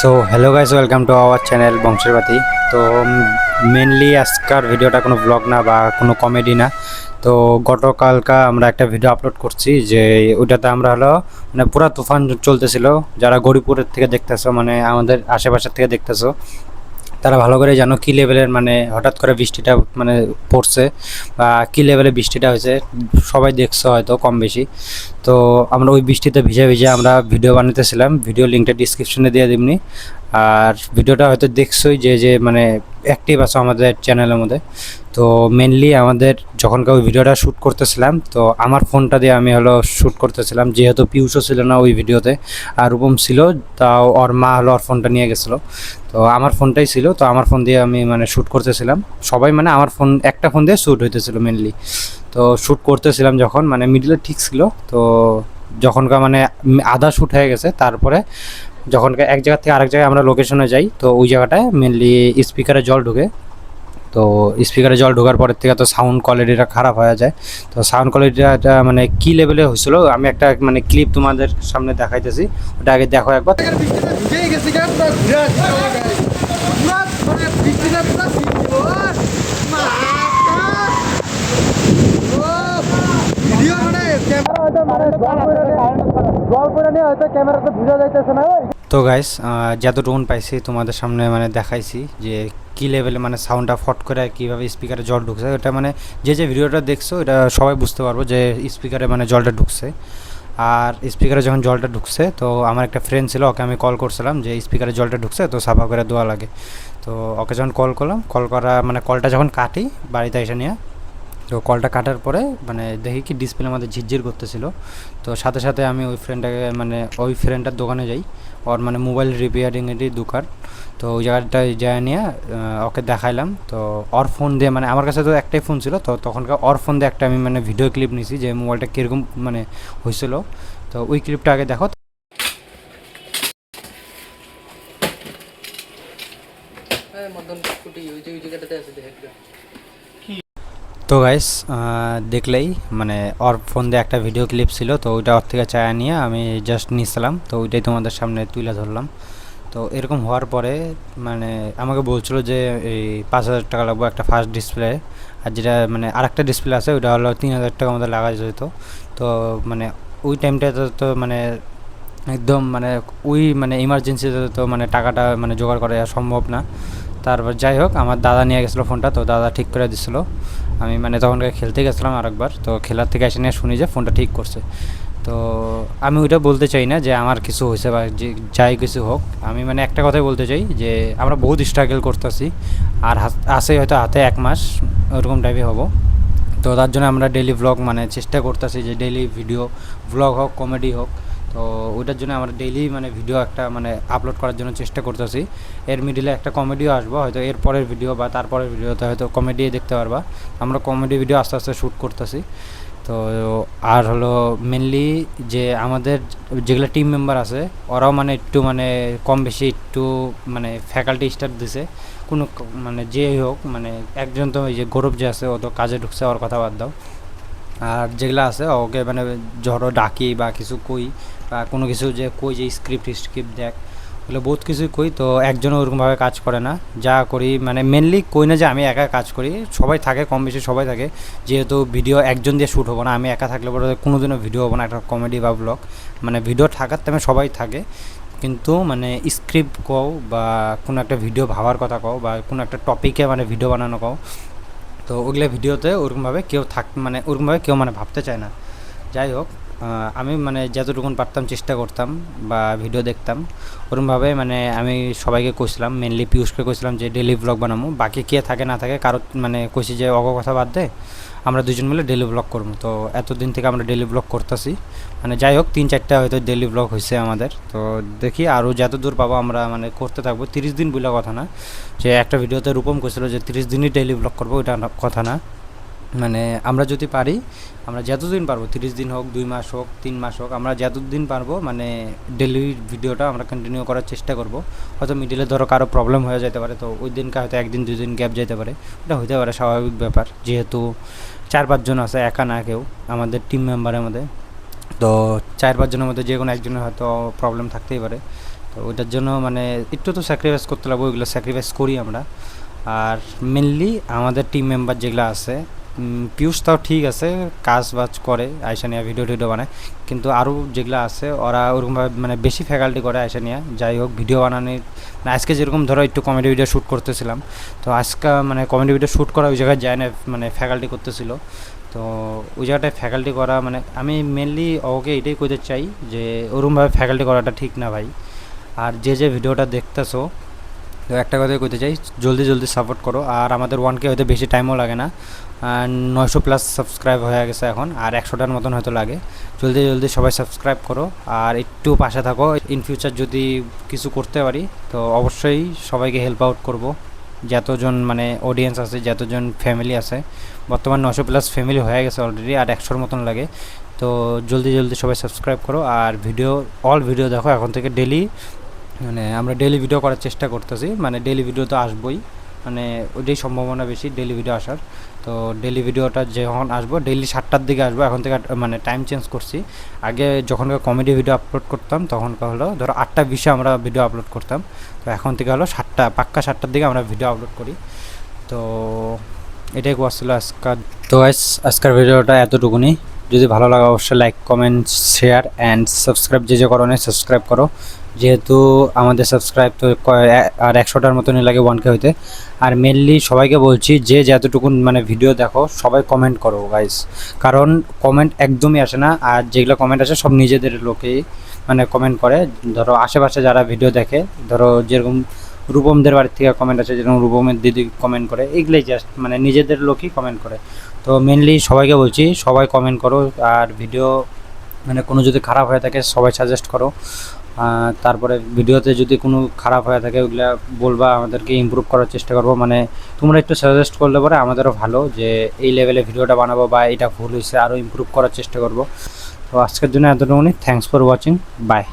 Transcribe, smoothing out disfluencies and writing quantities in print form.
So hello guys, welcome to our channel বংশের বাতি। তো মেনলি আজকার ভিডিওটা কোনো ব্লগ না বা কোনো কমেডি না। তো গতকালকা আমরা একটা ভিডিও আপলোড করছি যে ওইটাতে আমরা হলো মানে পুরা তুফান চলতেছিল। যারা গরিপুরের থেকে দেখতেছো, মানে আমাদের আশেপাশের থেকে দেখতেছো, তারা ভালো করে জানো কী লেভেলের মানে হঠাৎ করে বৃষ্টিটা মানে পড়ছে বা কী লেভেলে বৃষ্টিটা হয়েছে। সবাই দেখছো হয়তো কম বেশি। তো আমরা ওই বৃষ্টিতে ভিজে ভিজে আমরা ভিডিও বানাতেছিলাম। ভিডিও লিঙ্কটা ডিসক্রিপশনে দিয়ে দিবনি। আর ভিডিওটা হয়তো দেখছোই যে মানে অ্যাক্টিভ আছো আমাদের চ্যানেলের মধ্যে। তো মেনলি আমাদের যখনকার ওই ভিডিওটা শ্যুট করতেছিলাম, তো আমার ফোনটা দিয়ে আমি হলো শ্যুট করতেছিলাম, যেহেতু পিউষও ছিল না ওই ভিডিওতে আর রূপম ছিল। তাও ওর মা হলো ওর ফোনটা নিয়ে গেছিলো, তো আমার ফোনটাই ছিল। তো আমার ফোন দিয়ে আমি মানে শ্যুট করতেছিলাম। সবাই মানে আমার ফোন একটা ফোন দিয়ে শ্যুট হইতেছিল মেনলি। তো শ্যুট করতেছিলাম যখন মানে মিডিলে ঠিক ছিল। তো যখনকার মানে আধা শ্যুট হয়ে গেছে, তারপরে যখন এক জায়গা থেকে আরেক জায়গায় আমরা লোকেশনে যাই, তো ওই জায়গাটায় মেনলি স্পিকারে জল ঢুকে। তো স্পিকারে জল ঢোকার পরের থেকে তো সাউন্ড কোয়ালিটিটা খারাপ হয়ে যায়। তো সাউন্ড কোয়ালিটিটা মানে কী লেভেলে হয়েছিল আমি একটা মানে ক্লিপ তোমাদের সামনে দেখাইতেছি, ওটা আগে দেখো একবার। তো গাইস, যতটুকুন পাইছি তোমাদের সামনে মানে দেখাইছি যে কী লেভেলে মানে সাউন্ডটা ফট করে কীভাবে স্পিকারে জল ঢুকছে। ওটা মানে যে ভিডিওটা দেখছো এটা সবাই বুঝতে পারবো যে স্পিকারে মানে জলটা ঢুকছে। আর স্পিকারে যখন জলটা ঢুকছে, তো আমার একটা ফ্রেন্ড ছিল, ওকে আমি কল করছিলাম যে স্পিকারে জলটা ঢুকছে, তো সাফা করে দেওয়া লাগে। তো ওকে যখন কল করলাম, কল করা মানে কলটা যখন কাটি বাড়িতে এসে নিয়ে, তো কলটা কাটার পরে মানে দেখি কি ডিসপ্লে আমাদের ঝিরঝির করতেছিল। তো সাথে সাথে আমি ওই ফ্রেন্ডটাকে মানে ওই ফ্রেন্ডটার দোকানে যাই, ওর মানে মোবাইল রিপেয়ারিংয়েরই দোকান। তো ওই জায়গাটায় যায় নিয়ে ওকে দেখাইলাম। তো ওর ফোন দিয়ে মানে আমার কাছে তো একটাই ফোন ছিল, তো তখনকার ওর ফোন দিয়ে একটা আমি মানে ভিডিও ক্লিপ নিয়েছি যে মোবাইলটা কীরকম মানে হয়েছিল। তো ওই ক্লিপটা আগে দেখো। তো গাইস, দেখলেই মানে ওর ফোন দিয়ে একটা ভিডিও ক্লিপ ছিল, তো ওইটা ওর থেকে চায়া নিয়ে আমি জাস্ট নিয়েছিলাম। তো ওইটাই তোমাদের সামনে তুলে ধরলাম। তো এরকম হওয়ার পরে মানে আমাকে বলছিল যে এই 5,000 টাকা লাগবে একটা ফার্স্ট ডিসপ্লে, আর যেটা মানে আরেকটা ডিসপ্লে আছে ওইটা হলো 3,000 টাকা আমাদের লাগা যেত। তো মানে ওই টাইমটাতে তো মানে একদম মানে ওই মানে ইমার্জেন্সিতে তো মানে টাকাটা মানে জোগাড় করা সম্ভব না। তারপর যাই হোক, আমার দাদা নিয়ে গেছিলো ফোনটা, তো দাদা ঠিক করে দিছিলো। আমি মানে তখনকে খেলতে গেছিলাম আরেকবার, তো খেলার থেকে এসে নিয়ে শুনি যে ফোনটা ঠিক করছে। তো আমি ওইটা বলতে চাই না যে আমার কিছু হয়েছে বা যে যাই কিছু হোক, আমি মানে একটা কথাই বলতে চাই যে আমরা বহুত স্ট্রাগল করতেছি। আর আছে হয়তো হাতে 1 মাস ওরকম টাইপে হবো। তো তার জন্য আমরা ডেইলি ভ্লগ মানে চেষ্টা করতেছি যে ডেইলি ভিডিও ভ্লগ হোক কমেডি হোক, তো ওইটার জন্য আমরা ডেইলি মানে ভিডিও একটা মানে আপলোড করার জন্য চেষ্টা করতেছি। এর মিডিলে একটা কমেডিও আসবো, হয়তো এর পরের ভিডিও বা তারপরের ভিডিওতে হয়তো কমেডি দেখতে পারবা। আমরা কমেডি ভিডিও আস্তে আস্তে শ্যুট করতেছি। তো আর হলো মেনলি যে আমাদের যেগুলো টিম মেম্বার আছে ওরাও মানে একটু মানে কম বেশি একটু মানে ফ্যাকাল্টি স্টার্ট দিছে কোনো মানে যেই হোক মানে একজন তো ওই যে গৌরব যে আছে ও তো কাজে ঢুকছে, ওর কথা বাদ দাও। আর যেগুলো আছে ওকে মানে ধরো ডাকি বা কিছু কই বা কোনো কিছু যে কই যে স্ক্রিপ্ট দেখ, ওগুলো বহুত কিছুই কই। তো একজনও ওরকমভাবে কাজ করে না, যা করি মানে মেনলি কই না যে আমি একা কাজ করি, সবাই থাকে কম বেশি সবাই থাকে। যেহেতু ভিডিও একজন দিয়ে শ্যুট হবো না, আমি একা থাকলে পরে কোনো দিনও ভিডিও হবো না একটা কমেডি বা ব্লগ। মানে ভিডিও থাকার তেমন সবাই থাকে, কিন্তু মানে স্ক্রিপ্ট কও বা কোনো একটা ভিডিও ভাবার কথা কও বা কোনো একটা টপিকে মানে ভিডিও বানানো কও, তো ওগুলো ভিডিওতে ওরকমভাবে কেউ মানে ওরকমভাবে কেউ মানে ভাবতে চায় না। যাই হোক, আমি মানে যতটুকুন পারতাম চেষ্টা করতাম বা ভিডিও দেখতাম ওরকমভাবে। মানে আমি সবাইকে কইছিলাম, মেনলি পিয়ুষকে কইছিলাম যে ডেলি ব্লগ বানাবো, বাকি কে থাকে না থাকে কারো মানে কইছি যে অগ কথা বাদ দে, আমরা দুজন মিলে ডেলি ব্লগ করবো। তো এতদিন থেকে আমরা ডেলি ব্লগ করতেছি, মানে যাই হোক 3-4টা হয়তো ডেলি ব্লগ হয়েছে আমাদের। তো দেখি আরও যত দূর পাবো আমরা মানে করতে থাকবো। 30 দিন বলে কথা না, যে একটা ভিডিওতে রূপম করেছিল যে 30 দিনই ডেলি ব্লগ করবো, ওইটা কথা না। মানে আমরা যদি পারি, আমরা যতদিন পারবো 30 দিন হোক 2 মাস হোক 3 মাস হোক, আমরা যতদিন পারবো মানে ডেলি ভিডিওটা আমরা কন্টিনিউ করার চেষ্টা করব। হয়তো মিডিলে ধরো কারো প্রবলেম হয়ে যেতে পারে, তো ওই দিনকে হয়তো 1-2 দিন গ্যাপ যেতে পারে, ওটা হতে পারে স্বাভাবিক ব্যাপার। যেহেতু 4-5 জন আছে, একা না কেউ আমাদের টিম মেম্বারের মধ্যে। তো 4-5 জনের মধ্যে যে কোনো একজনের হয়তো প্রবলেম থাকতেই পারে। তো ওইটার জন্য মানে একটু তো স্যাক্রিফাইস করতে লাগবে, ওইগুলো স্যাক্রিফাইস করি আমরা। আর মেনলি আমাদের টিম মেম্বার যেগুলো আছে, পিয়ুষ তাও ঠিক আছে, কাজ বাজ করে আয়সা নিয়ে ভিডিও টিডিও বানায়, কিন্তু আরও যেগুলো আছে ওরা ওরকমভাবে মানে বেশি ফ্যাকাল্টি করে আয়সা নিয়ে। যাই হোক, ভিডিও বানানোর আজকে যেরকম ধরো একটু কমেডি ভিডিও শ্যুট করতেছিলাম, তো আজকে মানে কমেডি ভিডিও শ্যুট করা ওই জায়গায় যায় না, মানে ফ্যাকাল্টি করতেছিল। তো ওই জায়গাটায় ফ্যাকাল্টি করা মানে আমি মেনলি ওকে এটাই করতে চাই যে ওরকমভাবে ফ্যাকাল্টি করাটা ঠিক না ভাই। আর যে ভিডিওটা দেখতেছো, তো একটা কথাই কইতে চাই, জলদি জলদি সাপোর্ট করো। আর আমাদের 1K হয়তো বেশি টাইমও লাগে না, 900+ সাবস্ক্রাইব হয়ে গেছে এখন, আর 100টার মতন হয়তো লাগে। জলদি জলদি সবাই সাবস্ক্রাইব করো আর একটু পাশে থাকো। ইন ফিউচার যদি কিছু করতে পারি তো অবশ্যই সবাইকে হেল্প আউট করব। যতজন মানে অডিয়েন্স আছে, যতজন ফ্যামিলি আছে, বর্তমান 900+ ফ্যামিলি হয়ে গেছে অলরেডি, আর 100র মতন লাগে। তো জলদি জলদি সবাই সাবস্ক্রাইব করো আর অল ভিডিও দেখো এখন থেকে ডেলি। মানে আমরা ডেলি ভিডিও করার চেষ্টা করতেছি, মানে ডেলি ভিডিও তো আসবোই, মানে ওইটাই সম্ভাবনা বেশি ডেলি ভিডিও আসার। তো ডেলি ভিডিওটা যখন আসবো ডেইলি 7টার দিকে আসবো, এখন থেকে মানে টাইম চেঞ্জ করছি। আগে যখন কমেডি ভিডিও আপলোড করতাম তখন হলো ধরো 8টা 20-এ আমরা ভিডিও আপলোড করতাম, তো এখন থেকে হলো 7টা, পাক্কা 7টার দিকে আমরা ভিডিও আপলোড করি। তো এটাই করছিল আজকাল। তো আজকের ভিডিওটা এতটুকুনি। যদি ভালো লাগে অবশ্যই like, comment, share and subscribe যে করো না সাবস্ক্রাইব করো, যেহেতু আমাদের সাবস্ক্রাইব তো আর 100টার মতনই লাগে 1K হইতে। আর মেনলি সবাইকে বলছি যে যতটুকুন মানে ভিডিও দেখো সবাই কমেন্ট করো গাইস, কারণ কমেন্ট একদমই আসে না, আর যেগুলো কমেন্ট আসে সব নিজেদের লোকেই মানে কমেন্ট করে। ধরো আশেপাশে যারা ভিডিও দেখে, ধরো যেরকম রূপমদের বাড়ির থেকে কমেন্ট আছে, যেরকম রূপমের দিদি কমেন্ট করে, এগুলোই জাস্ট মানে নিজেদের লোকই কমেন্ট করে। তো মেনলি সবাইকে বলছি সবাই কমেন্ট করো, আর ভিডিও মানে কোনো যদি খারাপ হয়ে থাকে সবাই সাজেস্ট করো। তারপরে ভিডিওতে যদি কোনো খারাপ হয়ে থাকে ওগুলো বলবা, আমাদেরকে ইমপ্রুভ করার চেষ্টা করবো। মানে তোমরা একটু সাজেস্ট করলে পরে আমাদেরও ভালো যে এই লেভেলে ভিডিওটা বানাবো, বা এটা ভুল হয়েছে আরও ইমপ্রুভ করার চেষ্টা করব। তো আজকের জন্য এতটুকুনি। Thanks for watching, by.